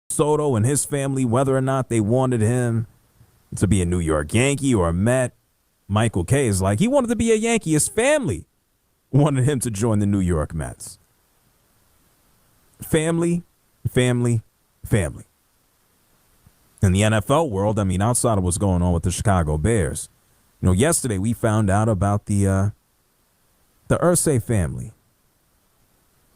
Soto and his family, whether or not they wanted him to be a New York Yankee or a Met. Michael Kay is like, he wanted to be a Yankee. His family wanted him to join the New York Mets. Family, family, family. In the NFL world, I mean, outside of what's going on with the Chicago Bears, yesterday we found out about the Irsay family.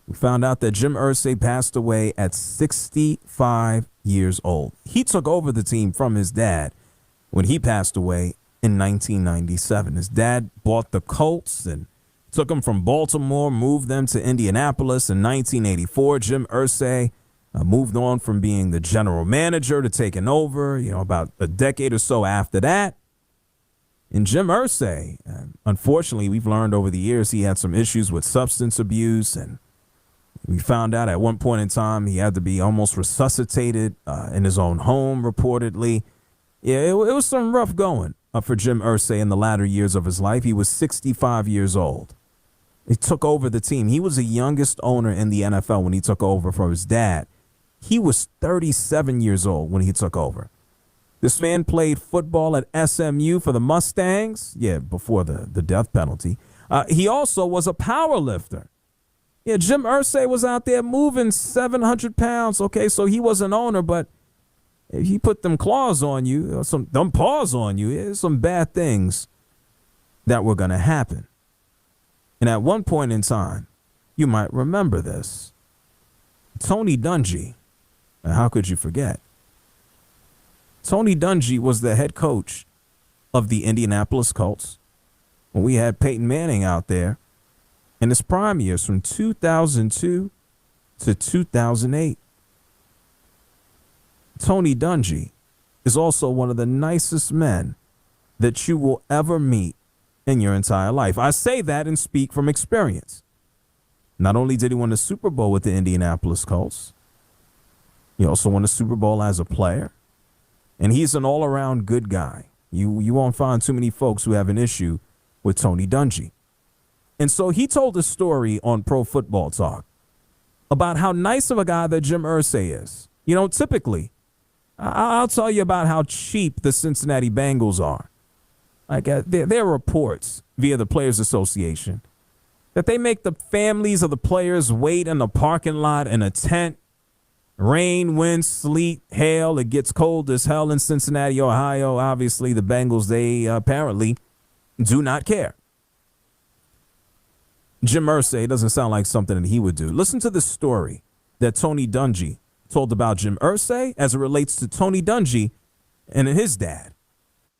We found out that Jim Irsay passed away at 65 years old. He took over the team from his dad when he passed away in 1997. His dad bought the Colts and took them from Baltimore, moved them to Indianapolis in 1984. Jim Irsay moved on from being the general manager to taking over, about a decade or so after that. And Jim Irsay, unfortunately, we've learned over the years he had some issues with substance abuse, and we found out at one point in time he had to be almost resuscitated in his own home, reportedly. Yeah, it was some rough going for Jim Irsay in the latter years of his life. He was 65 years old. He took over the team. He was the youngest owner in the NFL when he took over from his dad. He was 37 years old when he took over. This man played football at SMU for the Mustangs, before the death penalty. He also was a power lifter. Yeah, Jim Irsay was out there moving 700 pounds. Okay, so he was an owner, but if he put them claws on you, or them paws on you, there's some bad things that were going to happen. And at one point in time, you might remember this. Tony Dungy, how could you forget? Tony Dungy was the head coach of the Indianapolis Colts when we had Peyton Manning out there in his prime years from 2002 to 2008. Tony Dungy is also one of the nicest men that you will ever meet in your entire life. I say that and speak from experience. Not only did he win the Super Bowl with the Indianapolis Colts, he also won the Super Bowl as a player. And he's an all-around good guy. You won't find too many folks who have an issue with Tony Dungy. And so he told a story on Pro Football Talk about how nice of a guy that Jim Irsay is. Typically, I'll tell you about how cheap the Cincinnati Bengals are. Like there are reports via the Players Association that they make the families of the players wait in the parking lot in a tent. Rain, wind, sleet, hail. It gets cold as hell in Cincinnati, Ohio. Obviously, the Bengals, they apparently do not care. Jim Irsay doesn't sound like something that he would do. Listen to the story that Tony Dungy told about Jim Irsay as it relates to Tony Dungy and his dad.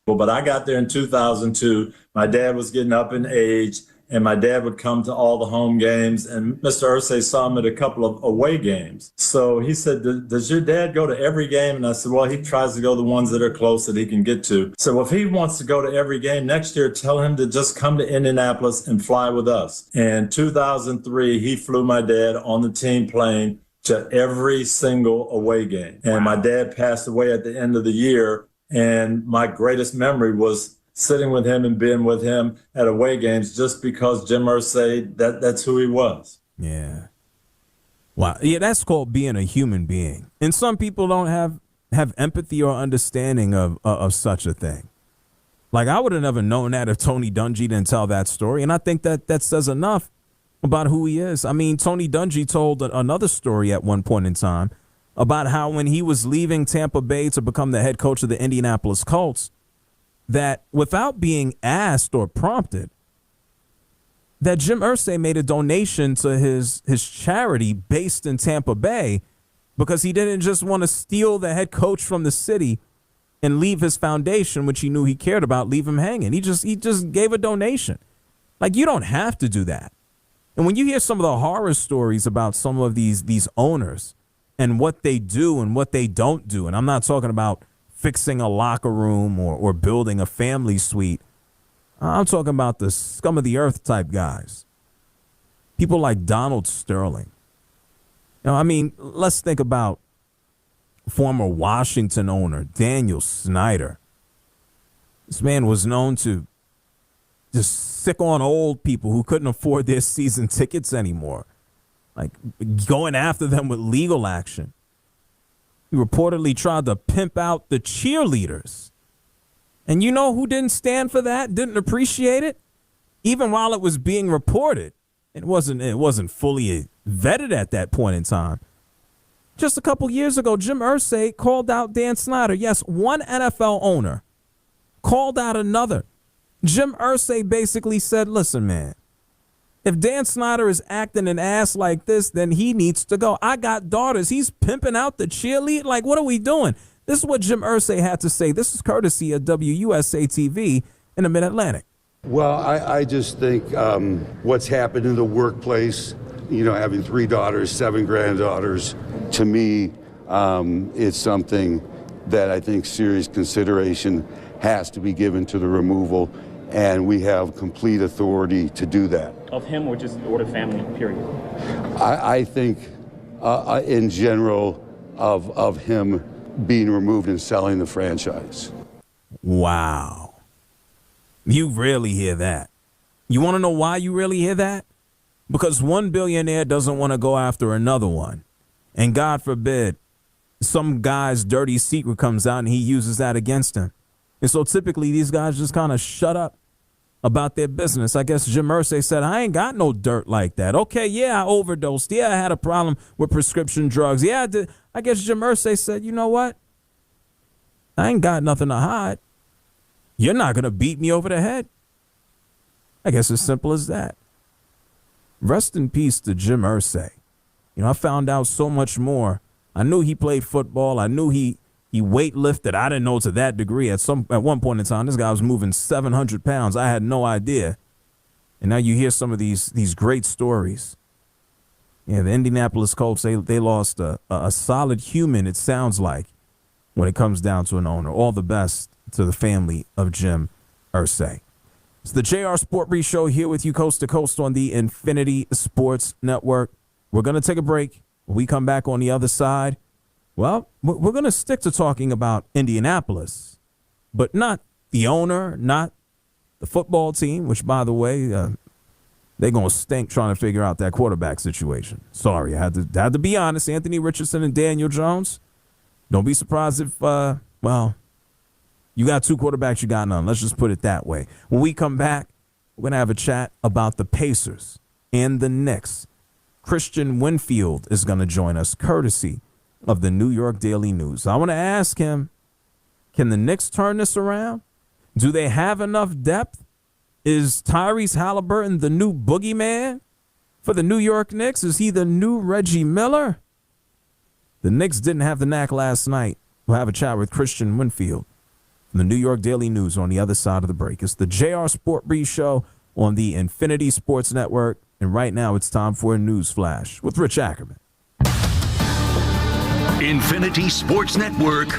But I got there in 2002. My dad was getting up in age, and my dad would come to all the home games, and Mr. Irsay saw him at a couple of away games. So he said, does your dad go to every game? And I said, well, he tries to go to the ones that are close that he can get to. So if he wants to go to every game next year, tell him to just come to Indianapolis and fly with us. In 2003, he flew my dad on the team plane to every single away game. And my dad passed away at the end of the year, and my greatest memory was sitting with him and being with him at away games just because Jim Irsay, that's who he was. Yeah. Wow. Yeah, that's called being a human being. And some people don't have empathy or understanding of such a thing. Like, I would have never known that if Tony Dungy didn't tell that story. And I think that says enough about who he is. I mean, Tony Dungy told another story at one point in time about how when he was leaving Tampa Bay to become the head coach of the Indianapolis Colts, that without being asked or prompted, that Jim Irsay made a donation to his charity based in Tampa Bay because he didn't just want to steal the head coach from the city and leave his foundation, which he knew he cared about, leave him hanging. He just gave a donation. Like, you don't have to do that. And when you hear some of the horror stories about some of these owners and what they do and what they don't do, and I'm not talking about fixing a locker room or building a family suite. I'm talking about the scum of the earth type guys. People like Donald Sterling. I mean, let's think about former Washington owner Daniel Snyder. This man was known to just sick on old people who couldn't afford their season tickets anymore, like going after them with legal action. He reportedly tried to pimp out the cheerleaders. And you know who didn't stand for that, didn't appreciate it? Even while it was being reported. It wasn't fully vetted at that point in time. Just a couple years ago, Jim Irsay called out Dan Snyder. Yes, one NFL owner called out another. Jim Irsay basically said, listen, man, if Dan Snyder is acting an ass like this, then he needs to go. I got daughters. He's pimping out the cheerleader. Like, what are we doing? This is what Jim Irsay had to say. This is courtesy of WUSA TV in the Mid-Atlantic. Well, I just think what's happened in the workplace, having 3 daughters, 7 granddaughters, to me, it's something that I think serious consideration has to be given to the removal, and we have complete authority to do that. Of him or just the family, period? I think in general of him being removed and selling the franchise. Wow. You rarely hear that. You want to know why you really hear that? Because one billionaire doesn't want to go after another one. And God forbid, some guy's dirty secret comes out and he uses that against him. And so typically these guys just kind of shut up about their business. I guess Jim Irsay said, I ain't got no dirt like that. Okay, yeah, I overdosed. Yeah, I had a problem with prescription drugs. Yeah, I did. I guess Jim Irsay said, you know what? I ain't got nothing to hide. You're not going to beat me over the head. I guess as simple as that. Rest in peace to Jim Irsay. I found out so much more. I knew he played football. I knew he weightlifted. I didn't know to that degree. At one point in time, this guy was moving 700 pounds. I had no idea. And now you hear some of these great stories. Yeah, the Indianapolis Colts, they lost a solid human, it sounds like, when it comes down to an owner. All the best to the family of Jim Irsay. It's the JR Sport Brief Show here with you coast to coast on the Infinity Sports Network. We're going to take a break. When we come back on the other side, well, we're going to stick to talking about Indianapolis, but not the owner, not the football team, which, by the way, they're going to stink trying to figure out that quarterback situation. Sorry, I had to be honest. Anthony Richardson and Daniel Jones. Don't be surprised if, you got 2 quarterbacks, you got none. Let's just put it that way. When we come back, we're going to have a chat about the Pacers and the Knicks. Christian Winfield is going to join us, courtesy of the New York Daily News. I want to ask him, can the Knicks turn this around? Do they have enough depth? Is Tyrese Halliburton the new boogeyman for the New York Knicks? Is he the new Reggie Miller? The Knicks didn't have the knack last night. We'll have a chat with Christian Winfield from the New York Daily News on the other side of the break. It's the JR Sport Brief Show on the Infinity Sports Network. And right now it's time for a news flash with Rich Ackerman. Infinity Sports Network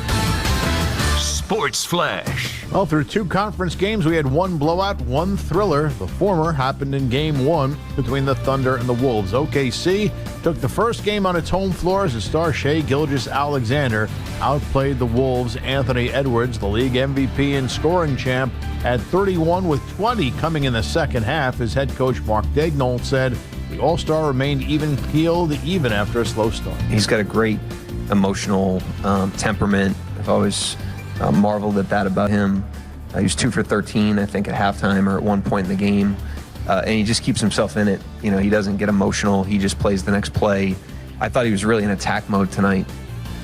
Sports Flash. Well, through 2 conference games, we had 1 blowout, 1 thriller. The former happened in Game 1 between the Thunder and the Wolves. OKC took the first game on its home floor as the star Shai Gilgeous-Alexander outplayed the Wolves' Anthony Edwards, the league MVP and scoring champ, at 31 with 20 coming in the second half. His head coach Mark Daigneault said the All-Star remained even-keeled even after a slow start. He's got a great emotional temperament. I've always marveled at that about him. He was 2 for 13, I think, at halftime or at one point in the game. And he just keeps himself in it. He doesn't get emotional. He just plays the next play. I thought he was really in attack mode tonight.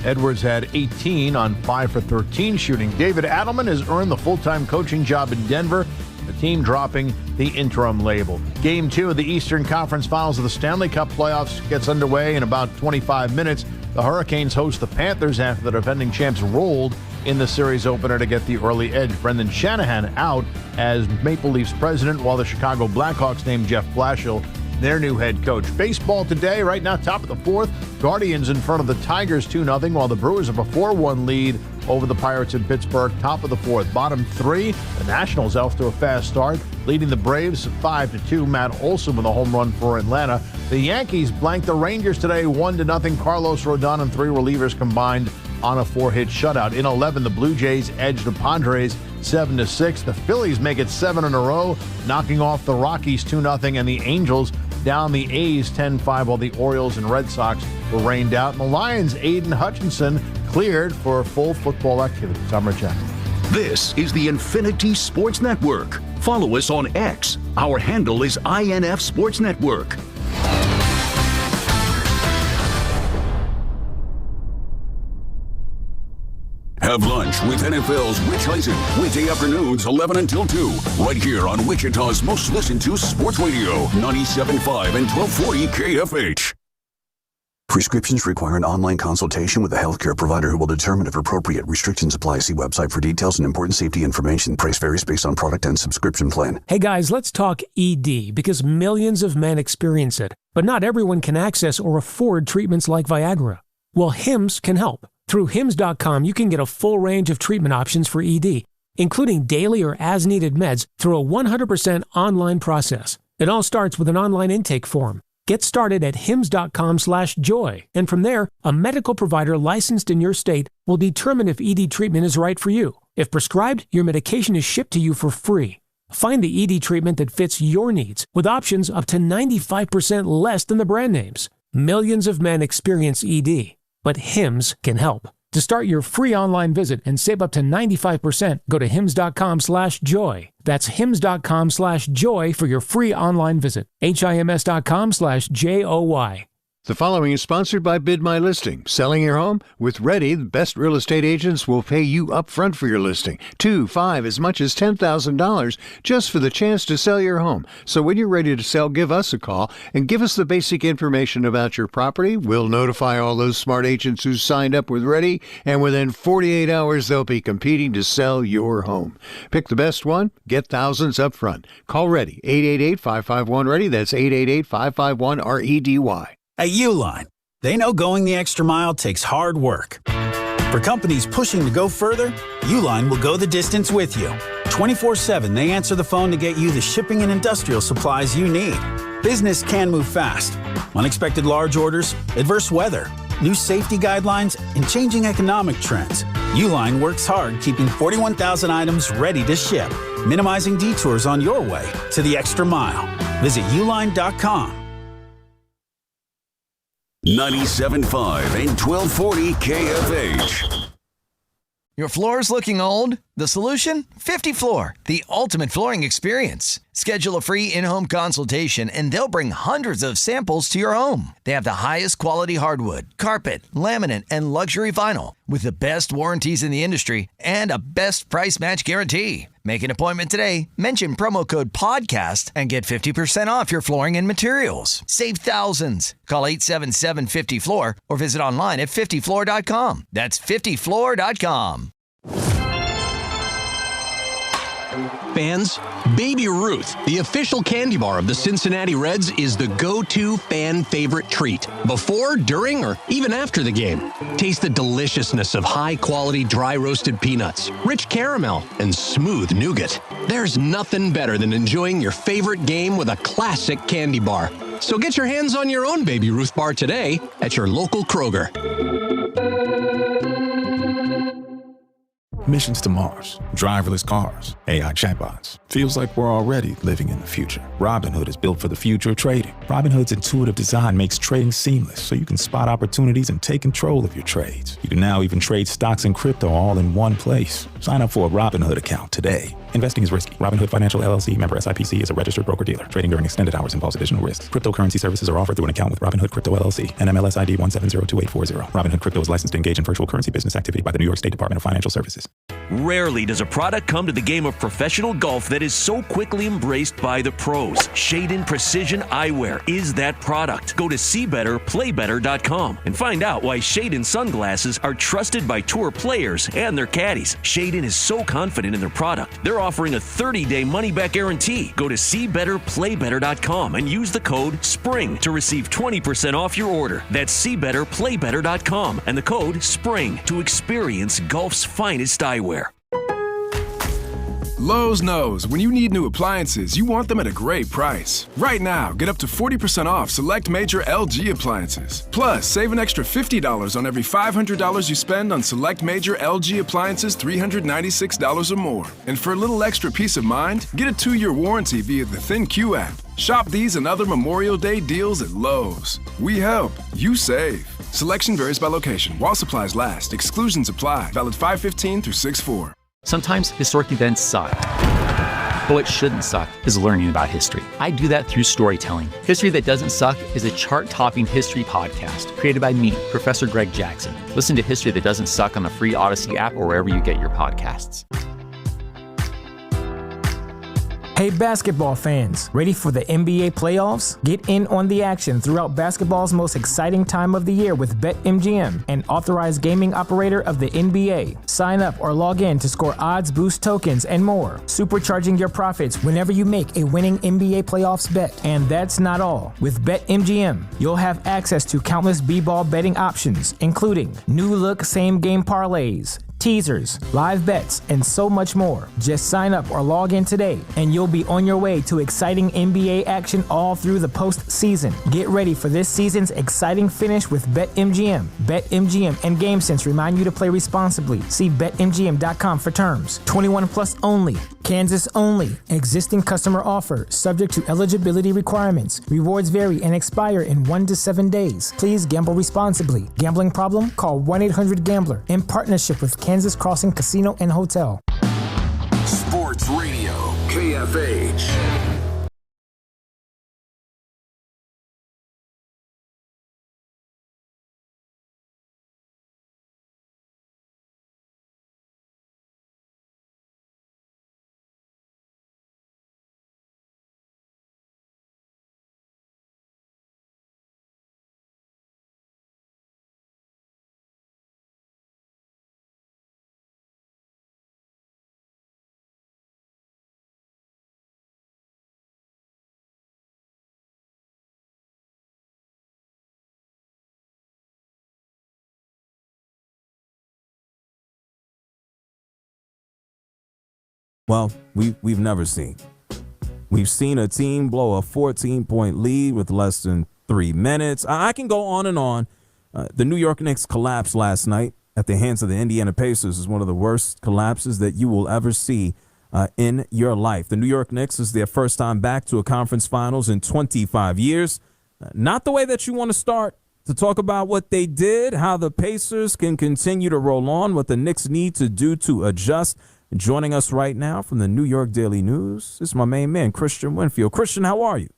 Edwards had 18 on 5 for 13 shooting. David Adelman has earned the full-time coaching job in Denver, the team dropping the interim label. Game 2 of the Eastern Conference Finals of the Stanley Cup playoffs gets underway in about 25 minutes. The Hurricanes host the Panthers after the defending champs rolled in the series opener to get the early edge. Brendan Shanahan out as Maple Leafs president, while the Chicago Blackhawks named Jeff Blashill their new head coach. Baseball today, right now, top of the 4th. Guardians in front of the Tigers 2-0, while the Brewers have a 4-1 lead over the Pirates in Pittsburgh, top of the 4th. Bottom 3, the Nationals off to a fast start, leading the Braves 5-2. Matt Olson with a home run for Atlanta. The Yankees blanked the Rangers today 1-0. Carlos Rodon and 3 relievers combined on a 4-hit shutout. In 11, the Blue Jays edged the Padres 7-6. The Phillies make it 7 in a row, knocking off the Rockies 2-0, and the Angels down the A's 10-5, while the Orioles and Red Sox were rained out. And the Lions' Aiden Hutchinson cleared for full football activity. Summer check. This is the Infinity Sports Network. Follow us on X. Our handle is INF Sports Network. Have lunch with NFL's Rich Eisen. Weekday afternoons, 11 until 2. Right here on Wichita's most listened to sports radio, 97.5 and 1240 KFH. Prescriptions require an online consultation with a healthcare provider who will determine if appropriate. Restrictions apply. See website for details and important safety information. Price varies based on product and subscription plan. Hey guys, let's talk ED because millions of men experience it, but not everyone can access or afford treatments like Viagra. Well, HIMS can help. Through HIMS.com, you can get a full range of treatment options for ED, including daily or as-needed meds through a 100% online process. It all starts with an online intake form. Get started at hims.com/joy, and from there, a medical provider licensed in your state will determine if ED treatment is right for you. If prescribed, your medication is shipped to you for free. Find the ED treatment that fits your needs, with options up to 95% less than the brand names. Millions of men experience ED, but HIMS can help. To start your free online visit and save up to 95%, go to hims.com/joy. That's hims.com/joy for your free online visit. HIMS.com/JOY. The following is sponsored by Bid My Listing. Selling your home? With Ready, the best real estate agents will pay you up front for your listing. 2, 5, as much as $10,000 just for the chance to sell your home. So when you're ready to sell, give us a call and give us the basic information about your property. We'll notify all those smart agents who signed up with Ready, and within 48 hours, they'll be competing to sell your home. Pick the best one, get thousands up front. Call Ready, 888-551-READY. That's 888-551-REDY. At Uline, they know going the extra mile takes hard work. For companies pushing to go further, Uline will go the distance with you. 24/7, they answer the phone to get you the shipping and industrial supplies you need. Business can move fast. Unexpected large orders, adverse weather, new safety guidelines, and changing economic trends. Uline works hard keeping 41,000 items ready to ship, minimizing detours on your way to the extra mile. Visit uline.com. 97.5 and 1240 KFH. Your floor's looking old? The solution? 50 Floor, the ultimate flooring experience. Schedule a free in-home consultation and they'll bring hundreds of samples to your home. They have the highest quality hardwood, carpet, laminate, and luxury vinyl with the best warranties in the industry and a best price match guarantee. Make an appointment today, mention promo code PODCAST, and get 50% off your flooring and materials. Save thousands. Call 877-50-FLOOR or visit online at 50floor.com. That's 50floor.com. Fans, Baby Ruth, the official candy bar of the Cincinnati Reds, is the go-to fan favorite treat before, during, or even after the game. Taste the deliciousness of high-quality dry roasted peanuts, rich caramel, and smooth nougat. There's nothing better than enjoying your favorite game with a classic candy bar. So get your hands on your own Baby Ruth bar today at your local Kroger. Missions to Mars, driverless cars, AI chatbots. Feels like we're already living in the future. Robinhood is built for the future of trading. Robinhood's intuitive design makes trading seamless so you can spot opportunities and take control of your trades. You can now even trade stocks and crypto all in one place. Sign up for a Robinhood account today. Investing is risky. Robinhood Financial LLC, member SIPC, is a registered broker-dealer. Trading during extended hours involves additional risks. Cryptocurrency services are offered through an account with Robinhood Crypto LLC, NMLS ID 1702840. Robinhood Crypto is licensed to engage in virtual currency business activity by the New York State Department of Financial Services. Rarely does a product come to the game of professional golf that is so quickly embraced by the pros. Shaden Precision Eyewear is that product. Go to SeeBetterPlayBetter.com and find out why Shaden sunglasses are trusted by tour players and their caddies. Shaden is so confident in their product, they're offering a 30-day money-back guarantee. Go to SeeBetterPlayBetter.com and use the code SPRING to receive 20% off your order. That's SeeBetterPlayBetter.com and the code SPRING to experience golf's finest eyewear. Lowe's knows when you need new appliances, you want them at a great price. Right now, get up to 40% off select major LG appliances. Plus, save an extra $50 on every $500 you spend on select major LG appliances $396 or more. And for a little extra peace of mind, get a 2-year warranty via the ThinQ app. Shop these and other Memorial Day deals at Lowe's. We help, you save. Selection varies by location. While supplies last, exclusions apply. Valid 5/15 through 6/4. Sometimes historic events suck. But what shouldn't suck is learning about history. I do that through storytelling. History That Doesn't Suck is a chart-topping history podcast created by me, Professor Greg Jackson. Listen to History That Doesn't Suck on the free Odyssey app or wherever you get your podcasts. Hey basketball fans, ready for the NBA playoffs? Get in on the action throughout basketball's most exciting time of the year with BetMGM, an authorized gaming operator of the NBA. Sign up or log in to score odds, boost tokens, and more, supercharging your profits whenever you make a winning NBA playoffs bet. And that's not all. With BetMGM, you'll have access to countless b-ball betting options, including new look same-game parlays, teasers, live bets, and so much more. Just sign up or log in today, and you'll be on your way to exciting NBA action all through the postseason. Get ready for this season's exciting finish with BetMGM. BetMGM and GameSense remind you to play responsibly. See BetMGM.com for terms. 21 plus only. Kansas only. Existing customer offer. Subject to eligibility requirements. Rewards vary and expire in 1 to 7 days. Please gamble responsibly. Gambling problem? Call 1-800-GAMBLER. In partnership with Kansas Crossing Casino and Hotel. Sports Radio, KFH. Well, we've never seen. We've seen a team blow a 14-point lead with less than 3 minutes. I can go on and on. The New York Knicks collapse last night at the hands of the Indiana Pacers is one of the worst collapses that you will ever see in your life. The New York Knicks is their first time back to a conference finals in 25 years. Not the way that you want to start to talk about what they did, how the Pacers can continue to roll on, what the Knicks need to do to adjust. Joining us right now from the New York Daily News is my main man, Christian Winfield. Christian, how are you?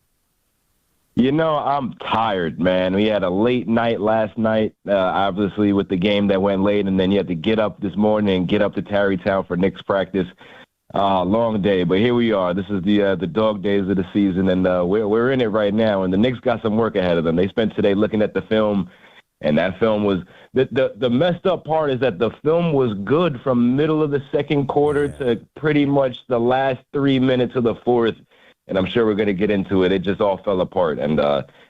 You know, I'm tired, man. We had a late night last night, obviously with the game that went late, and then you had to get up this morning and get up to Tarrytown for Knicks practice. Long day, but here we are. This is the dog days of the season, and we're in it right now. And the Knicks got some work ahead of them. They spent today looking at the film, and that film was the messed up part is that the film was good from middle of the second quarter to pretty much the last 3 minutes of the fourth. And I'm sure we're going to get into it. It just all fell apart, and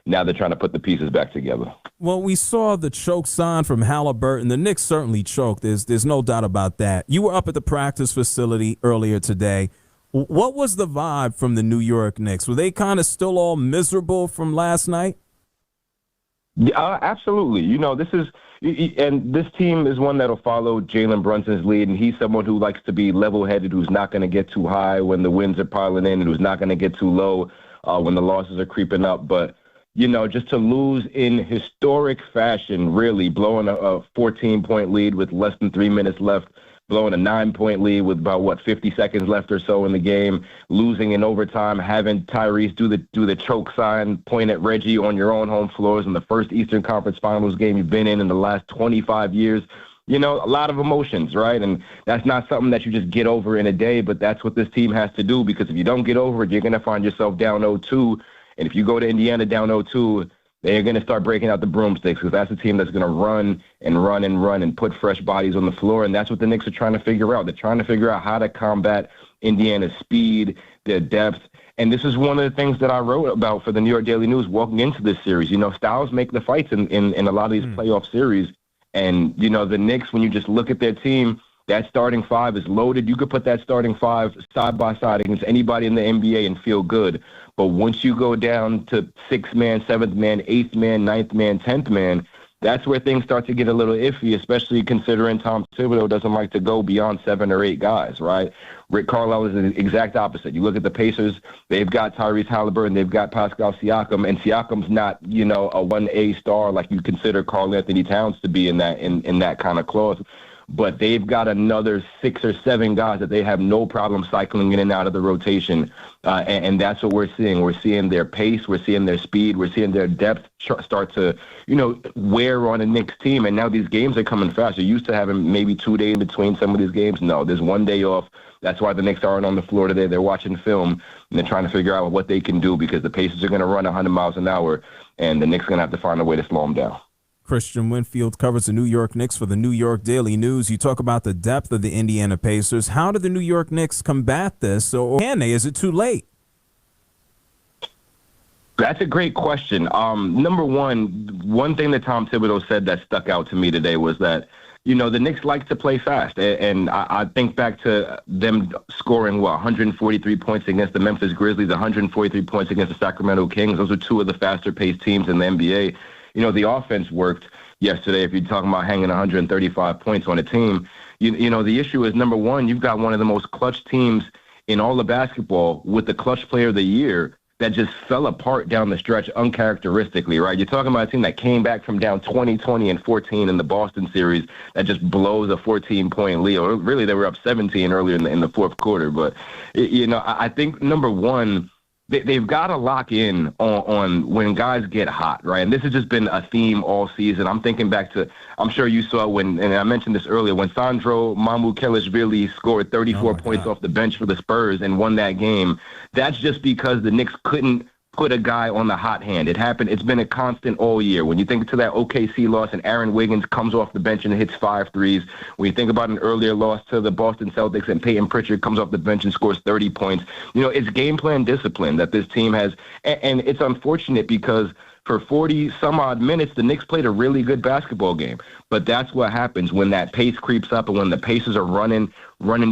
now they're trying to put the pieces back together. Well, we saw the choke sign from Halliburton. The Knicks certainly choked. There's no doubt about that. You were up at the practice facility earlier today. What was the vibe from the New York Knicks? Were they kind of still all miserable from last night? Yeah, absolutely. You know, this team is one that'll follow Jalen Brunson's lead, and he's someone who likes to be level-headed, who's not going to get too high when the wins are piling in, and who's not going to get too low when the losses are creeping up. But, you know, just to lose in historic fashion, really, blowing a 14-point lead with less than 3 minutes left, blowing a 9-point lead with about, 50 seconds left or so in the game, losing in overtime, having Tyrese do the choke sign, point at Reggie on your own home floors in the first Eastern Conference Finals game you've been in the last 25 years. You know, a lot of emotions, right? And that's not something that you just get over in a day, but that's what this team has to do, because if you don't get over it, you're going to find yourself down 0-2. And if you go to Indiana down 0-2, they're going to start breaking out the broomsticks, because that's a team that's going to run and put fresh bodies on the floor, and that's what the Knicks are trying to figure out. They're trying to figure out how to combat Indiana's speed, their depth, and this is one of the things that I wrote about for the New York Daily News walking into this series. You know, styles make the fights in a lot of these playoff series, and, you know, the Knicks, when you just look at their team, that starting five is loaded. You could put that starting five side by side against anybody in the NBA and feel good. But once you go down to 6th man, 7th man, 8th man, 9th man, 10th man, that's where things start to get a little iffy, especially considering Tom Thibodeau doesn't like to go beyond 7 or 8 guys, right? Rick Carlisle is the exact opposite. You look at the Pacers, they've got Tyrese Halliburton, they've got Pascal Siakam, and Siakam's not, a 1A star like you consider Karl Anthony Towns to be in that kind of clause. But they've got another 6 or 7 guys that they have no problem cycling in and out of the rotation. And that's what we're seeing. We're seeing their pace. We're seeing their speed. We're seeing their depth start to, wear on a Knicks team. And now these games are coming fast. You're used to having maybe 2 days in between some of these games. No, there's 1 day off. That's why the Knicks aren't on the floor today. They're watching film, and they're trying to figure out what they can do because the Pacers are going to run 100 miles an hour, and the Knicks are going to have to find a way to slow them down. Christian Winfield covers the New York Knicks for the New York Daily News. You talk about the depth of the Indiana Pacers. How do the New York Knicks combat this, or can they? Is it too late? That's a great question. Number one thing that Tom Thibodeau said that stuck out to me today was that, the Knicks like to play fast. And I think back to them scoring, 143 points against the Memphis Grizzlies, 143 points against the Sacramento Kings. Those are 2 of the faster-paced teams in the NBA. The offense worked yesterday. If you're talking about hanging 135 points on a team, the issue is, number one, you've got one of the most clutch teams in all of basketball with the clutch player of the year that just fell apart down the stretch uncharacteristically, right? You're talking about a team that came back from down 20 and 14 in the Boston series that just blows a 14-point lead. Or really, they were up 17 earlier in the fourth quarter. But, I think, number one, they've got to lock in on when guys get hot, right? And this has just been a theme all season. I'm thinking back to, I'm sure you saw and I mentioned this earlier, when Sandro Mamukelashvili scored 34 points off the bench for the Spurs and won that game. That's just because the Knicks couldn't put a guy on the hot hand. It happened. It's been a constant all year. When you think to that OKC loss and Aaron Wiggins comes off the bench and hits 5 threes, when you think about an earlier loss to the Boston Celtics and Peyton Pritchard comes off the bench and scores 30 points, it's game plan discipline that this team has. And it's unfortunate because for 40 some odd minutes, the Knicks played a really good basketball game. But that's what happens when that pace creeps up and when the Pacers are running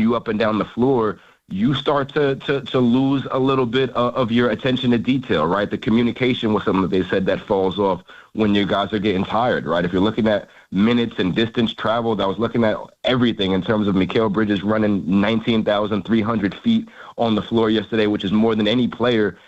you up and down the floor. You start to lose a little bit of your attention to detail, right? The communication was something that they said that falls off when your guys are getting tired, right? If you're looking at minutes and distance traveled, I was looking at everything in terms of Mikal Bridges running 19,300 feet on the floor yesterday, which is more than any player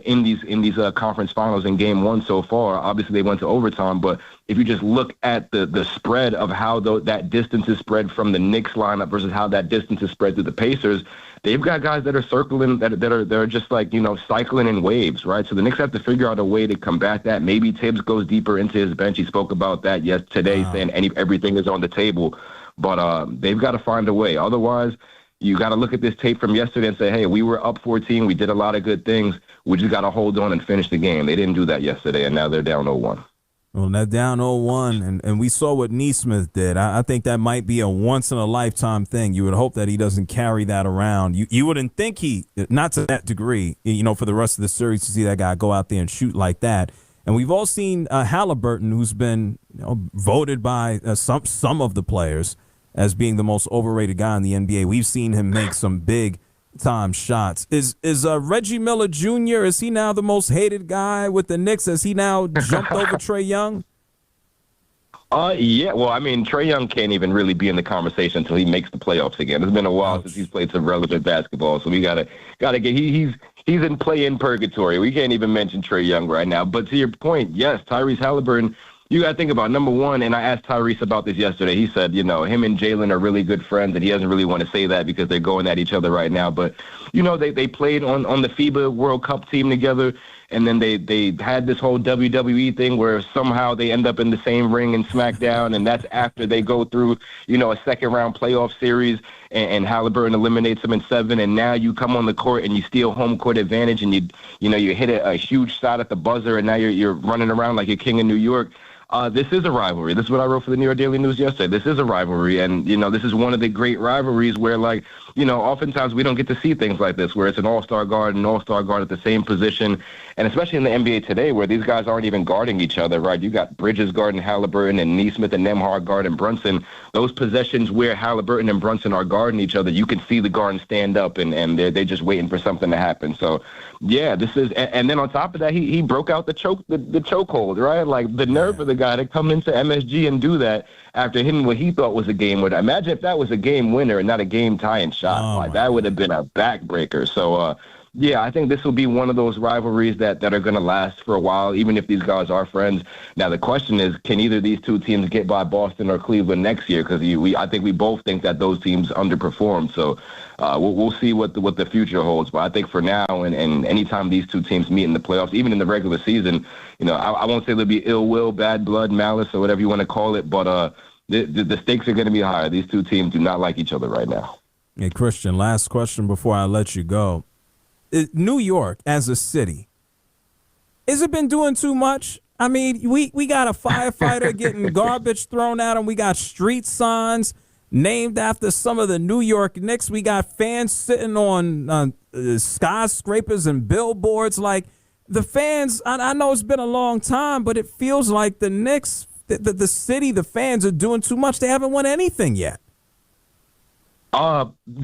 in these conference finals in game 1 so far. Obviously, they went to overtime, but if you just look at the spread of how that distance is spread from the Knicks lineup versus how that distance is spread to the Pacers, they've got guys that are circling, that are just like, cycling in waves, right? So the Knicks have to figure out a way to combat that. Maybe Tibbs goes deeper into his bench. He spoke about that today, saying everything is on the table. But they've got to find a way. Otherwise, you got to look at this tape from yesterday and say, hey, we were up 14. We did a lot of good things. We just got to hold on and finish the game. They didn't do that yesterday, and now they're down 0-1. Well, they're down 0-1, and we saw what Nesmith did. I think that might be a once-in-a-lifetime thing. You would hope that he doesn't carry that around. You wouldn't think not to that degree, for the rest of the series to see that guy go out there and shoot like that. And we've all seen Halliburton, who's been voted by some of the players as being the most overrated guy in the NBA. We've seen him make some big-time shots. Is Reggie Miller Jr., is he now the most hated guy with the Knicks? Has he now jumped over Trae Young? Yeah. Well, I mean, Trae Young can't even really be in the conversation until he makes the playoffs again. It's been a while since he's played some relevant basketball, so we gotta get. He's in play-in purgatory. We can't even mention Trae Young right now. But to your point, yes, Tyrese Halliburton. You got to think about, number one, and I asked Tyrese about this yesterday. He said, him and Jalen are really good friends, and he doesn't really want to say that because they're going at each other right now. But, they played on the FIBA World Cup team together, and then they had this whole WWE thing where somehow they end up in the same ring in SmackDown, and that's after they go through, a second-round playoff series, and Halliburton eliminates them in 7, and now you come on the court and you steal home court advantage, and you hit a huge shot at the buzzer, and now you're running around like you're king of New York. This is a rivalry. This is what I wrote for the New York Daily News yesterday. This is a rivalry, and, this is one of the great rivalries where, oftentimes we don't get to see things like this where it's an all-star guard and all-star guard at the same position. And especially in the NBA today where these guys aren't even guarding each other, right? You got Bridges guarding Halliburton and Nesmith and Nembhard guarding Brunson. Those possessions where Halliburton and Brunson are guarding each other, you can see the guard stand up and they're just waiting for something to happen. So, yeah, this is – and then on top of that, he broke out the chokehold, right? Like the nerve of the guy to come into MSG and do that after hitting what he thought was a game winner. Imagine if that was a game winner and not a game-tying shot. That would have been a backbreaker. So, yeah, I think this will be one of those rivalries that are going to last for a while, even if these guys are friends. Now, the question is, can either of these two teams get by Boston or Cleveland next year? Because I think we both think that those teams underperform. So we'll see what the future holds. But I think for now, and anytime these two teams meet in the playoffs, even in the regular season, I won't say there'll be ill will, bad blood, malice, or whatever you want to call it, but the stakes are going to be higher. These two teams do not like each other right now. Hey, Christian, last question before I let you go. New York as a city, has it been doing too much? I mean, we got a firefighter getting garbage thrown at him. We got street signs named after some of the New York Knicks. We got fans sitting on skyscrapers and billboards. Like, the fans, I know it's been a long time, but it feels like the Knicks, the city, the fans are doing too much. They haven't won anything yet.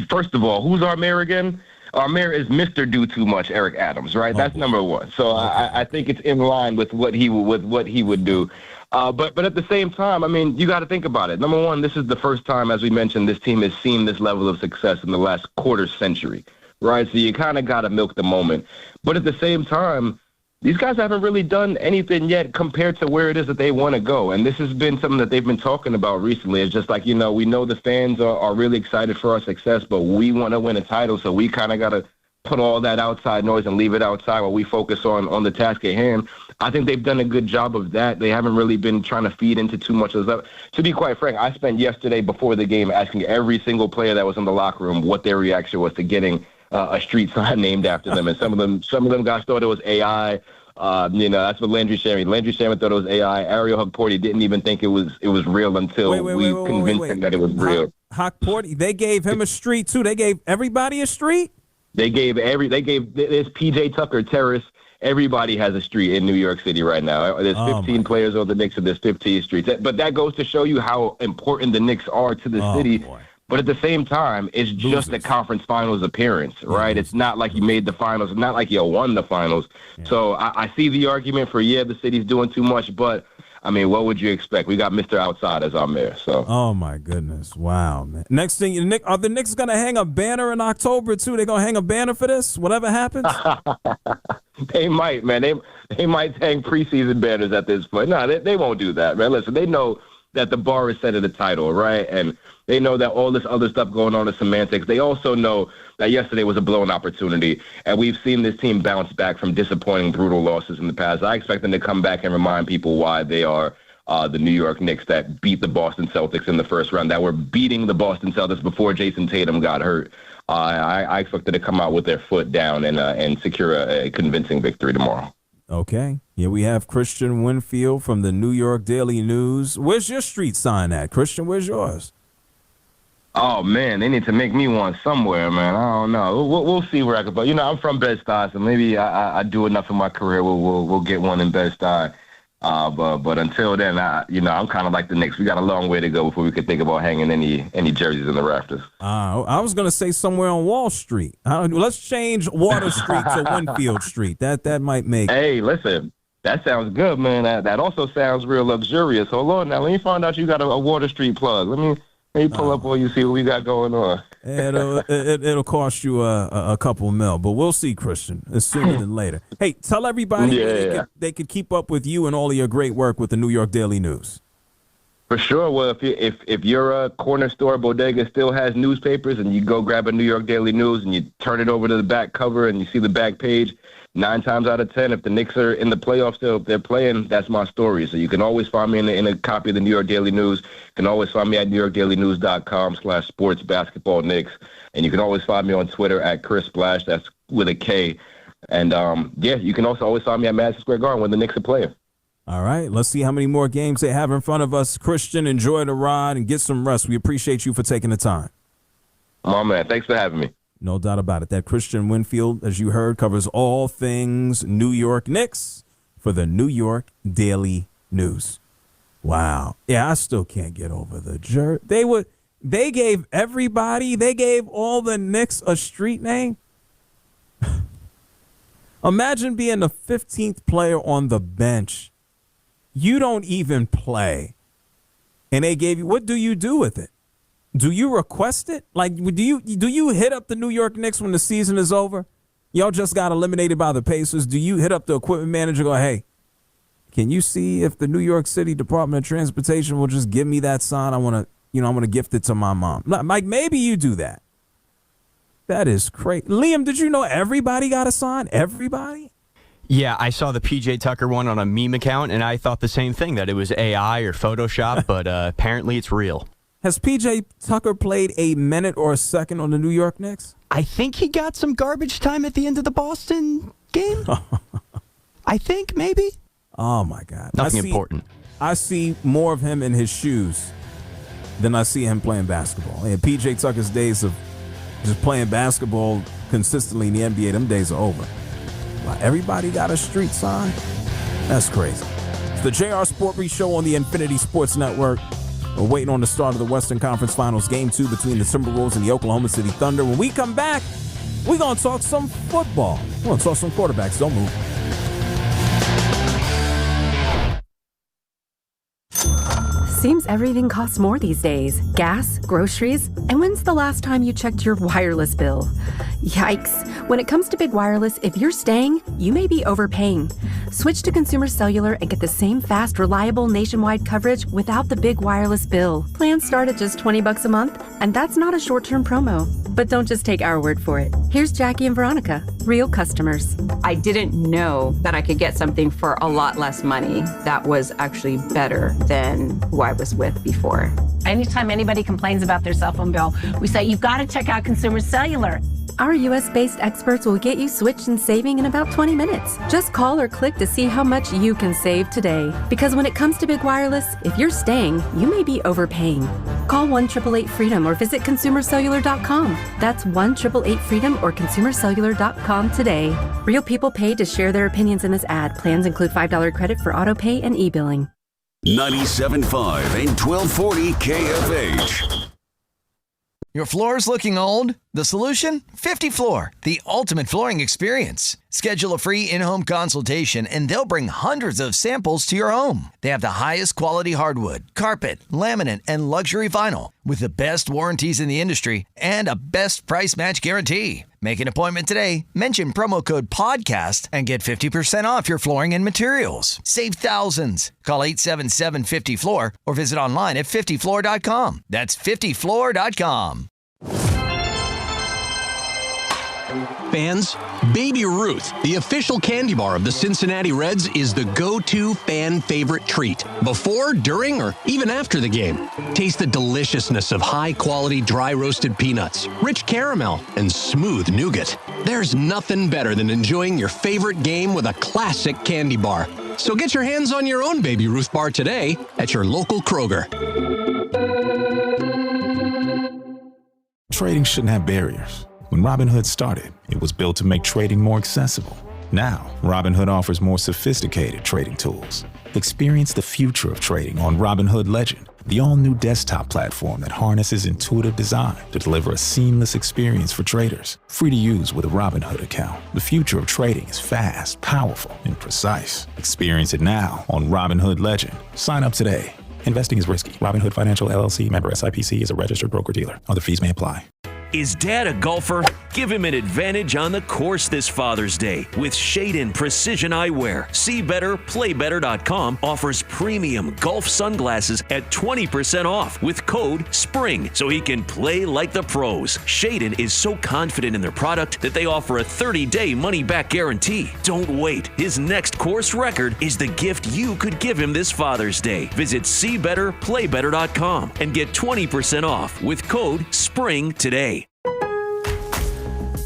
First of all, who's our mayor again? Our mayor is Mr. Do Too Much, Eric Adams, right? That's number one. So I think it's in line with what he would do. But at the same time, I mean, you got to think about it. Number one, this is the first time, as we mentioned, this team has seen this level of success in the last quarter century, right? So you kind of got to milk the moment. But at the same time, these guys haven't really done anything yet compared to where it is that they want to go. And this has been something that they've been talking about recently. It's just like, we know the fans are really excited for our success, but we want to win a title. So we kind of got to put all that outside noise and leave it outside while we focus on the task at hand. I think they've done a good job of that. They haven't really been trying to feed into too much of that. To be quite frank, I spent yesterday before the game asking every single player that was in the locker room what their reaction was to getting a street sign named after them. And some of them guys thought it was AI. That's what Landry Shaman thought it was AI. Ariel Hukporti didn't even think it was real until we convinced him that it was real. Hukporti, they gave him a street too. They gave everybody a street. There's PJ Tucker Terrace. Everybody has a street in New York City right now. There's 15 players on the Knicks, and there's 15 streets. But that goes to show you how important the Knicks are to the city. Boy. But at the same time, it's just a conference finals appearance, right? It's not like you made the finals. It's not like you won the finals. Yeah. So I see the argument for, the city's doing too much. But, I mean, what would you expect? We got Mr. Outside as our mayor. So. Oh, my goodness. Wow, man. Next thing, are the Knicks going to hang a banner in October, too? They're going to hang a banner for this, whatever happens? They might, man. They might hang preseason banners at this point. No, they won't do that, man. Listen, they know that the bar is set at the title, right? And they know that all this other stuff going on is semantics. They also know that yesterday was a blown opportunity, and we've seen this team bounce back from disappointing, brutal losses in the past. I expect them to come back and remind people why they are the New York Knicks that beat the Boston Celtics in the first round, that were beating the Boston Celtics before Jason Tatum got hurt. I expect them to come out with their foot down and secure a convincing victory tomorrow. Okay. Yeah, we have Christian Winfield from the New York Daily News. Where's your street sign at, Christian? Where's yours? Oh, man, they need to make me one somewhere, man. I don't know. We'll see where I can. But, I'm from Bed-Stuy, so maybe I do enough in my career. We'll get one in Bed-Stuy. But until then, I'm kind of like the Knicks. We got a long way to go before we could think about hanging any jerseys in the rafters. I was going to say somewhere on Wall Street. Let's change Water Street to Winfield Street. That might make. Hey, listen, that sounds good, man. That also sounds real luxurious. Hold on now. Let me find out you got a Water Street plug. Let me pull up while you see what we got going on. It'll cost you a couple mil, but we'll see, Christian, sooner than later. Hey, tell everybody they could keep up with you and all of your great work with the New York Daily News. For sure. Well, if your corner store bodega still has newspapers and you go grab a New York Daily News and you turn it over to the back cover and you see the back page, 9 times out of 10, if the Knicks are in the playoffs still, if they're playing, that's my story. So you can always find me in a copy of the New York Daily News. You can always find me at NewYorkDailyNews.com/sportsbasketballknicks. And you can always find me on Twitter at Chris Splash. That's with a K. And, you can also always find me at Madison Square Garden when the Knicks are playing. All right. Let's see how many more games they have in front of us. Christian, enjoy the ride and get some rest. We appreciate you for taking the time. My man, thanks for having me. No doubt about it. That Christian Winfield, as you heard, covers all things New York Knicks for the New York Daily News. Wow. Yeah, I still can't get over the jerk. They gave all the Knicks a street name. Imagine being the 15th player on the bench. You don't even play. And they gave you, what do you do with it? Do you request it? Like, do you hit up the New York Knicks when the season is over? Y'all just got eliminated by the Pacers. Do you hit up the equipment manager and go, hey, can you see if the New York City Department of Transportation will just give me that sign? I want to gift it to my mom. Like, maybe you do that. That is crazy. Liam, did you know everybody got a sign? Everybody? Yeah, I saw the PJ Tucker one on a meme account, and I thought the same thing, that it was AI or Photoshop, but apparently it's real. Has PJ Tucker played a minute or a second on the New York Knicks? I think he got some garbage time at the end of the Boston game. I think, maybe. Oh, my God. Nothing important. I see more of him in his shoes than I see him playing basketball. And PJ Tucker's days of just playing basketball consistently in the NBA, them days are over. Wow, everybody got a street sign? That's crazy. It's the JR Sport Brief Show on the Infinity Sports Network. We're waiting on the start of the Western Conference Finals, Game 2 between the Timberwolves and the Oklahoma City Thunder. When we come back, we're going to talk some football. We're going to talk some quarterbacks. Don't move. Seems everything costs more these days. Gas, groceries, and when's the last time you checked your wireless bill? Yikes. When it comes to big wireless, if you're staying, you may be overpaying. Switch to Consumer Cellular and get the same fast, reliable nationwide coverage without the big wireless bill. Plans start at just $20 a month, and that's not a short-term promo. But don't just take our word for it. Here's Jackie and Veronica, real customers. I didn't know that I could get something for a lot less money that was actually better than who I was with before. Anytime anybody complains about their cell phone bill, we say, you've got to check out Consumer Cellular. Our U.S.-based experts will get you switched and saving in about 20 minutes. Just call or click to see how much you can save today. Because when it comes to big wireless, if you're staying, you may be overpaying. Call 1-888-FREEDOM or visit ConsumerCellular.com. That's 1-888-FREEDOM or ConsumerCellular.com today. Real people pay to share their opinions in this ad. Plans include $5 credit for auto pay and e-billing. 97.5 and 1240 KFH. Your floor's looking old? The solution? 50 Floor, the ultimate flooring experience. Schedule a free in-home consultation and they'll bring hundreds of samples to your home. They have the highest quality hardwood, carpet, laminate, and luxury vinyl with the best warranties in the industry and a best price match guarantee. Make an appointment today, mention promo code PODCAST, and get 50% off your flooring and materials. Save thousands. Call 877-50-FLOOR or visit online at 50floor.com. That's 50floor.com. Fans, Baby Ruth, the official candy bar of the Cincinnati Reds, is the go-to fan favorite treat before, during, or even after the game. Taste the deliciousness of high-quality dry roasted peanuts, rich caramel, and smooth nougat. There's nothing better than enjoying your favorite game with a classic candy bar. So get your hands on your own Baby Ruth bar today at your local Kroger. Trading shouldn't have barriers. When Robinhood started, it was built to make trading more accessible. Now, Robinhood offers more sophisticated trading tools. Experience the future of trading on Robinhood Legend, the all-new desktop platform that harnesses intuitive design to deliver a seamless experience for traders. Free to use with a Robinhood account. The future of trading is fast, powerful, and precise. Experience it now on Robinhood Legend. Sign up today. Investing is risky. Robinhood Financial LLC member SIPC is a registered broker-dealer. Other fees may apply. Is Dad a golfer? Give him an advantage on the course this Father's Day with Shade Precision Eyewear. See Better, PlayBetter.com offers premium golf sunglasses at 20% off with code SPRING so he can play like the pros. Shade is so confident in their product that they offer a 30-day money-back guarantee. Don't wait. His next course record is the gift you could give him this Father's Day. Visit SeeBetterPlayBetter.com and get 20% off with code SPRING today.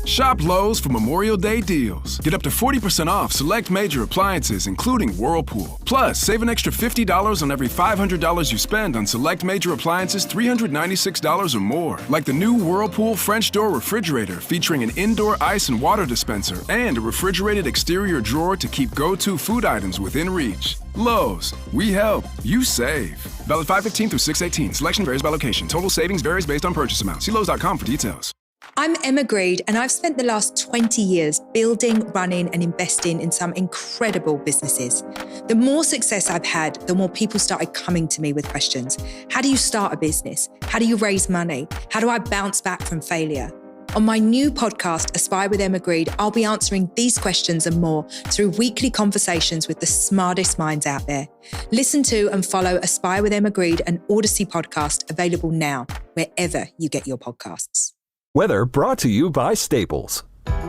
Shop Lowe's for Memorial Day deals. Get up to 40% off select major appliances, including Whirlpool. Plus, save an extra $50 on every $500 you spend on select major appliances $396 or more. Like the new Whirlpool French door refrigerator featuring an indoor ice and water dispenser and a refrigerated exterior drawer to keep go-to food items within reach. Lowe's, we help, you save. Valid 5/15 through 6/18. Selection varies by location. Total savings varies based on purchase amount. See Lowe's.com for details. I'm Emma Greed, and I've spent the last 20 years building, running, and investing in some incredible businesses. The more success I've had, the more people started coming to me with questions. How do you start a business? How do you raise money? How do I bounce back from failure? On my new podcast, Aspire with Emma Greed, I'll be answering these questions and more through weekly conversations with the smartest minds out there. Listen to and follow Aspire with Emma Greed, an Odyssey podcast, available now, wherever you get your podcasts. Weather brought to you by Staples.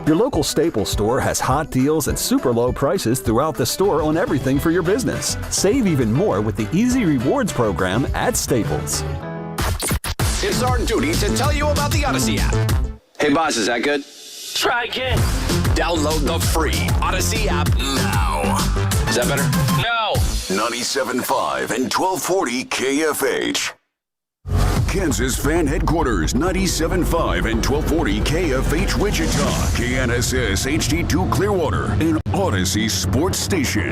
Your local Staples store has hot deals and super low prices throughout the store on everything for your business. Save even more with the Easy Rewards program at Staples. It's our duty to tell you about the Odyssey app. Hey, boss, is that good? Try again. Download the free Odyssey app now. Is that better? No. 97.5 and 1240 KFH. Kansas Fan Headquarters, 97.5 and 1240 KFH Wichita, KNSS HD2 Clearwater, and Odyssey Sports Station.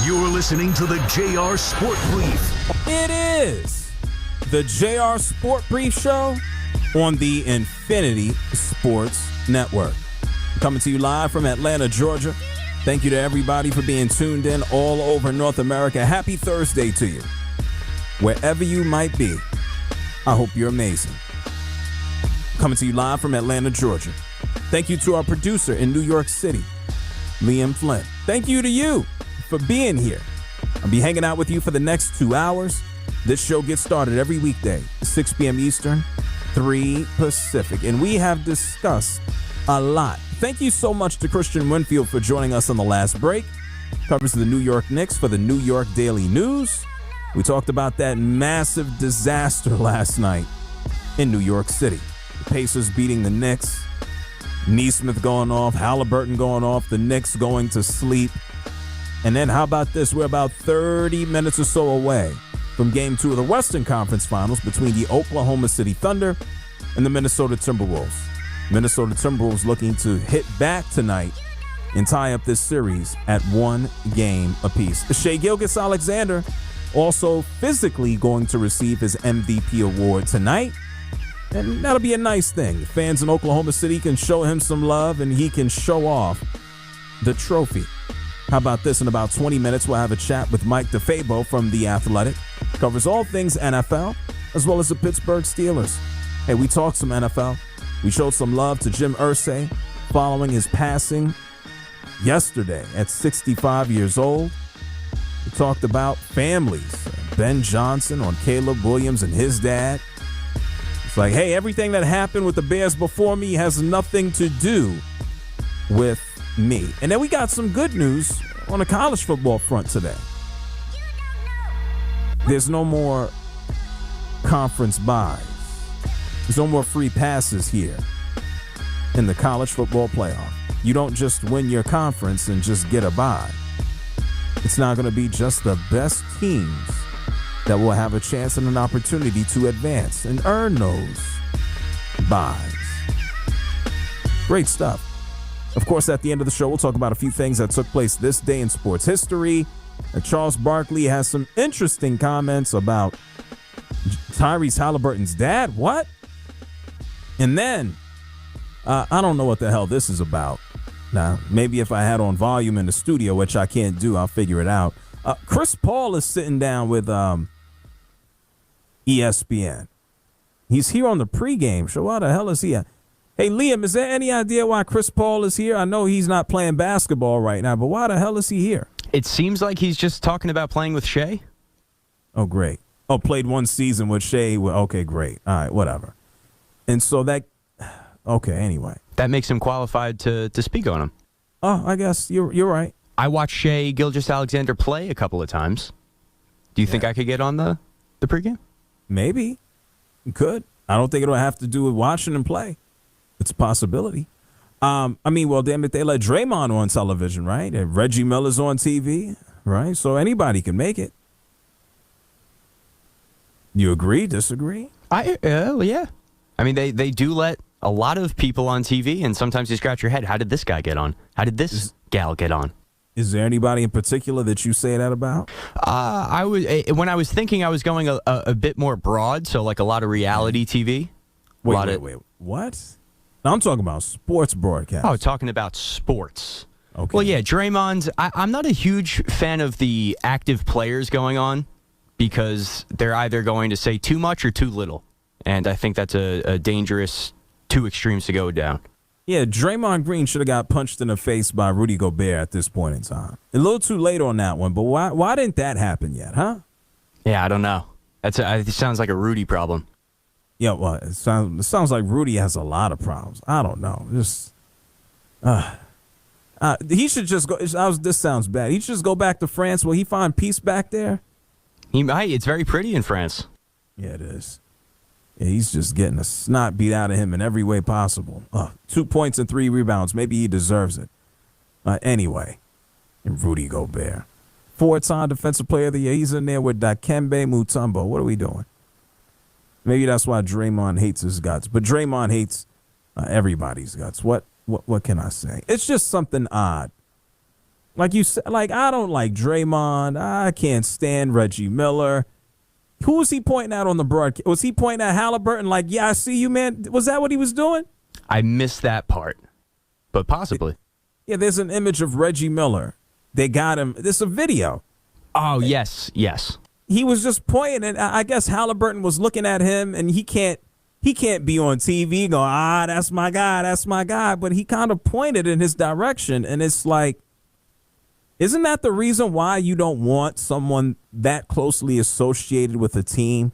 You're listening to the JR Sport Brief. It is the JR Sport Brief Show on the Infinity Sports Network. Coming to you live from Atlanta, Georgia. Thank you to everybody for being tuned in all over North America. Happy Thursday to you. Wherever you might be, I hope you're amazing. Coming to you live from Atlanta, Georgia. Thank you to our producer in New York City, Liam Flynn. Thank you to you for being here. I'll be hanging out with you for the next 2 hours. This show gets started every weekday, 6 p.m. Eastern, 3 Pacific. And we have discussed a lot. Thank you so much to Christian Winfield for joining us on the last break. Covers the New York Knicks for the New York Daily News. We talked about that massive disaster last night in New York City. The Pacers beating the Knicks. Nesmith going off, Halliburton going off, the Knicks going to sleep. And then how about this? We're about 30 minutes or so away from Game 2 of the Western Conference Finals between the Oklahoma City Thunder and the Minnesota Timberwolves. Minnesota Timberwolves looking to hit back tonight and tie up this series at 1 game apiece. Shai Gilgeous-Alexander also physically going to receive his MVP award tonight. And that'll be a nice thing. Fans in Oklahoma City can show him some love and he can show off the trophy. How about this? In about 20 minutes, we'll have a chat with Mike DeFabo from The Athletic. Covers all things NFL, as well as the Pittsburgh Steelers. Hey, we talked some NFL. We showed some love to Jim Irsay following his passing yesterday at 65 years old. We talked about families. Ben Johnson on Caleb Williams and his dad. It's like, hey, everything that happened with the Bears before me has nothing to do with me. And then we got some good news on the college football front today. There's no more conference buys. There's no more free passes here in the college football playoff. You don't just win your conference and just get a bye. It's not going to be just the best teams that will have a chance and an opportunity to advance and earn those buys. Great stuff. Of course, at the end of the show, we'll talk about a few things that took place this day in sports history. Charles Barkley has some interesting comments about Tyrese Halliburton's dad. What? And then, I don't know what the hell this is about. Now, maybe if I had on volume in the studio, which I can't do, I'll figure it out. Chris Paul is sitting down with ESPN. He's here on the pregame show. Why the hell is he at? Hey, Liam, is there any idea why Chris Paul is here? I know he's not playing basketball right now, but why the hell is he here? It seems like he's just talking about playing with Shai. Oh, great. Oh, played one season with Shai. Okay, great. All right, whatever. And so that, okay, anyway. That makes him qualified to speak on him. Oh, I guess you're right. I watched Shai Gilgeous-Alexander play a couple of times. Do you think I could get on the the pregame? Maybe. It could. I don't think it'll have to do with watching him play. It's a possibility. Damn it, they let Draymond on television, right? And Reggie Miller's on TV, right? So anybody can make it. You agree? Disagree? Yeah. I mean, they do let a lot of people on TV, and sometimes you scratch your head. How did this guy get on? How did this gal get on? Is there anybody in particular that you say that about? When I was thinking, I was going a bit more broad, so like a lot of reality TV. Wait. What? No, I'm talking about sports broadcast. Oh, talking about sports. Okay. Well, yeah, Draymond's. I'm not a huge fan of the active players going on because they're either going to say too much or too little. And I think that's a dangerous two extremes to go down. Yeah, Draymond Green should have got punched in the face by Rudy Gobert at this point in time. A little too late on that one, but why didn't that happen yet, huh? Yeah, I don't know. It sounds like a Rudy problem. Yeah, well, it sounds like Rudy has a lot of problems. I don't know. He should just go. This sounds bad. He should just go back to France. Will he find peace back there? He might. It's very pretty in France. Yeah, it is. Yeah, he's just getting the snot beat out of him in every way possible. 2 points and 3 rebounds. Maybe he deserves it. Anyway, and Rudy Gobert. 4-time Defensive Player of the Year. He's in there with Dikembe Mutombo. What are we doing? Maybe that's why Draymond hates his guts. But Draymond hates everybody's guts. What can I say? It's just something odd. Like you said, like I don't like Draymond. I can't stand Reggie Miller. Who was he pointing at on the broadcast? Was he pointing at Halliburton like, yeah, I see you, man? Was that what he was doing? I missed that part, but possibly. Yeah, there's an image of Reggie Miller. They got him. There's a video. Oh, yes. He was just pointing, and I guess Halliburton was looking at him, and he can't be on TV going, that's my guy. But he kind of pointed in his direction, and it's like, isn't that the reason why you don't want someone that closely associated with a team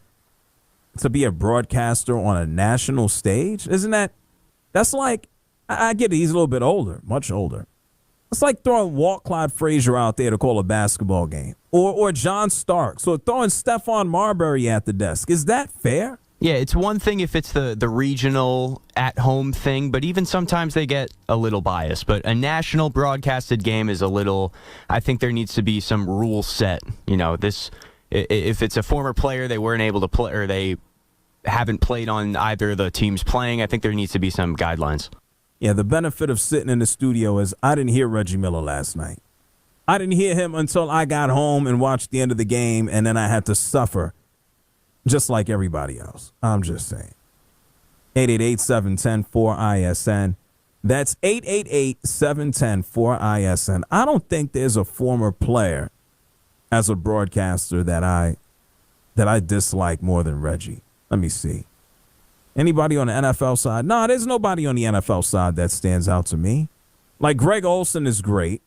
to be a broadcaster on a national stage? That's like, I get it, he's a little bit older, much older. It's like throwing Walt Clyde Frazier out there to call a basketball game. Or John Starks. Or throwing Stephon Marbury at the desk. Is that fair? Yeah, it's one thing if it's the regional at-home thing, but even sometimes they get a little biased. But a national broadcasted game is a little, I think there needs to be some rule set. You know, if it's a former player, they weren't able to play, or they haven't played on either of the teams playing, I think there needs to be some guidelines. Yeah, the benefit of sitting in the studio is I didn't hear Reggie Miller last night. I didn't hear him until I got home and watched the end of the game, and then I had to suffer just like everybody else. I'm just saying. 888-710-4ISN. That's 888-710-4ISN. I don't think there's a former player as a broadcaster that I dislike more than Reggie. Let me see. Anybody on the NFL side? No, there's nobody on the NFL side that stands out to me. Like Greg Olsen is great.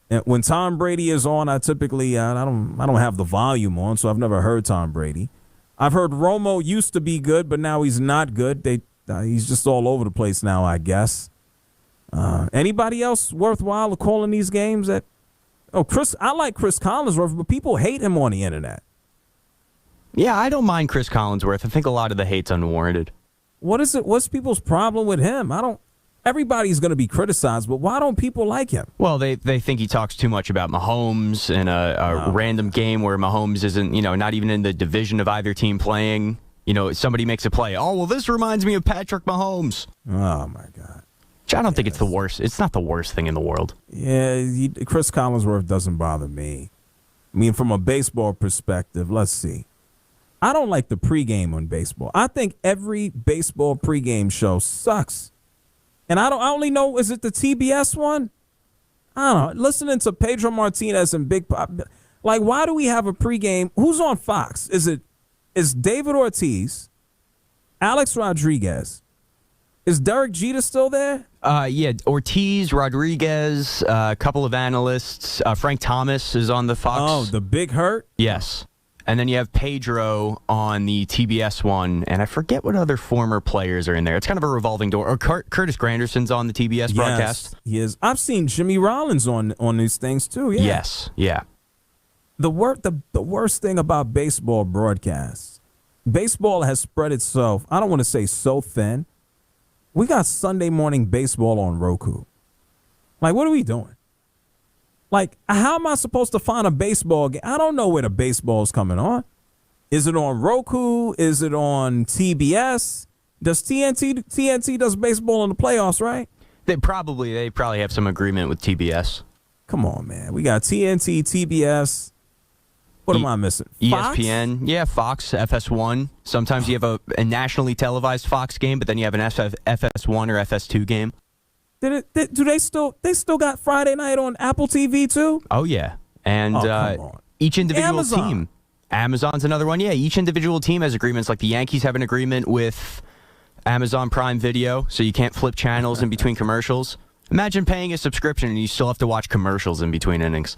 And when Tom Brady is on, I typically I don't have the volume on, so I've never heard Tom Brady. I've heard Romo used to be good, but now he's not good. He's just all over the place now, I guess. Anybody else worthwhile calling these games? I like Chris Collinsworth, but people hate him on the internet. Yeah, I don't mind Chris Collinsworth. I think a lot of the hate's unwarranted. What is it? What's people's problem with him? Everybody's going to be criticized, but why don't people like him? Well, they think he talks too much about Mahomes in a random game where Mahomes isn't, not even in the division of either team playing. Somebody makes a play. Oh, well, this reminds me of Patrick Mahomes. Oh, my God. Which I don't think it's the worst. It's not the worst thing in the world. Yeah, Chris Collinsworth doesn't bother me. I mean, from a baseball perspective, let's see. I don't like the pregame on baseball. I think every baseball pregame show sucks. And I only know, is it the TBS one? I don't know. Listening to Pedro Martinez and Big Pop. Like, why do we have a pregame? Who's on Fox? Is David Ortiz, Alex Rodriguez? Is Derek Jeter still there? Yeah, Ortiz, Rodriguez, a couple of analysts. Frank Thomas is on the Fox. Oh, the Big Hurt? Yes. And then you have Pedro on the TBS one, and I forget what other former players are in there. It's kind of a revolving door. Or Curtis Granderson's on the TBS broadcast. He is. I've seen Jimmy Rollins on these things too. Yeah. Yes, yeah. the worst thing about baseball broadcasts, baseball has spread itself, I don't want to say so thin. We got Sunday morning baseball on Roku. Like, what are we doing? Like, how am I supposed to find a baseball game? I don't know where the baseball's coming on. Is it on Roku? Is it on TBS? Does TNT does baseball in the playoffs, right? They probably have some agreement with TBS. Come on, man. We got TNT, TBS. What am I missing? Fox? ESPN, yeah, Fox, FS1. Sometimes you have a nationally televised Fox game, but then you have an FS1 or FS2 game. Do they still got Friday night on Apple TV too? Oh yeah, and each individual team. Amazon's another one. Yeah, each individual team has agreements. Like the Yankees have an agreement with Amazon Prime Video, so you can't flip channels in between commercials. Imagine paying a subscription and you still have to watch commercials in between innings.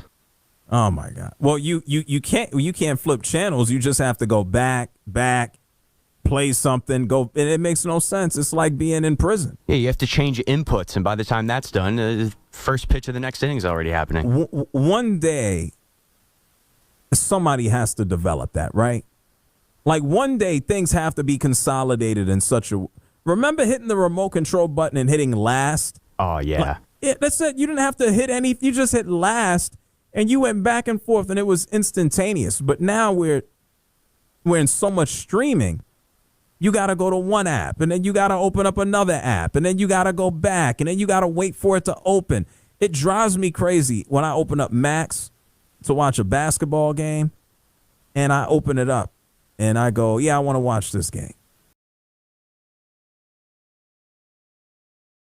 Oh my God! Well, you can't flip channels. You just have to go back, play something, go, and it makes no sense. It's like being in prison. Yeah, you have to change inputs, and by the time that's done, the first pitch of the next inning is already happening. One day, somebody has to develop that, right? Like one day, things have to be consolidated in such a. Remember hitting the remote control button and hitting last? Oh yeah. That's it. You didn't have to hit any. You just hit last, and you went back and forth, and it was instantaneous. But now we're in so much streaming. You got to go to one app, and then you got to open up another app, and then you got to go back, and then you got to wait for it to open. It drives me crazy when I open up Max to watch a basketball game, and I open it up, and I go, yeah, I want to watch this game.